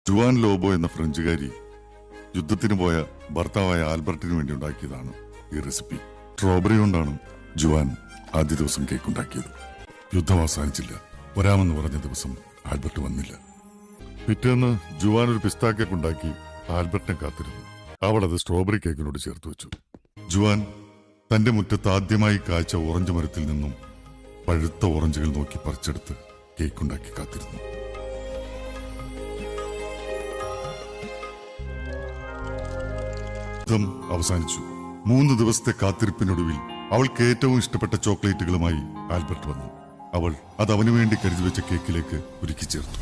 Juan Lobo എന്ന ഫ്രഞ്ചുകാരി യുദ്ധത്തിന് പോയ ഭർത്താവായ ആൽബർട്ടിന് വേണ്ടി ഉണ്ടാക്കിയതാണ് ഈ റെസിപ്പി. സ്ട്രോബെറി കൊണ്ടാണ് ജുവാൻ ആദ്യ ദിവസം കേക്ക് ഉണ്ടാക്കിയത്. യുദ്ധം അവസാനിച്ചില്ല. വരാമെന്ന് പറഞ്ഞ ദിവസം ആൽബർട്ട് വന്നില്ല. പിറ്റേന്ന് ജുവാൻ ഒരു പിസ്താ കേക്ക് ഉണ്ടാക്കി ആൽബർട്ടിനെ കാത്തിരുന്നു. അവൾ അത് സ്ട്രോബെറി കേക്കിനോട് ചേർത്ത് വെച്ചു. ജുവാൻ തന്റെ മുറ്റത്ത് ആദ്യമായി കായ്ച്ച ഓറഞ്ച് മരത്തിൽ നിന്നും പഴുത്ത ഓറഞ്ചുകൾ നോക്കി പറിച്ചെടുത്ത് കേക്കുണ്ടാക്കി കാത്തിരുന്നു. യുദ്ധം അവസാനിച്ചു. 3 ദിവസത്തെ കാത്തിരിപ്പിനൊടുവിൽ അവൾക്ക് ഏറ്റവും ഇഷ്ടപ്പെട്ട ചോക്ലേറ്റുകളുമായി ആൽബർട്ട് വന്നു. അവൾ അത് അവനു വേണ്ടി കരുതി വെച്ച കേക്കിലേക്ക് ഒരുക്കി ചേർത്തു.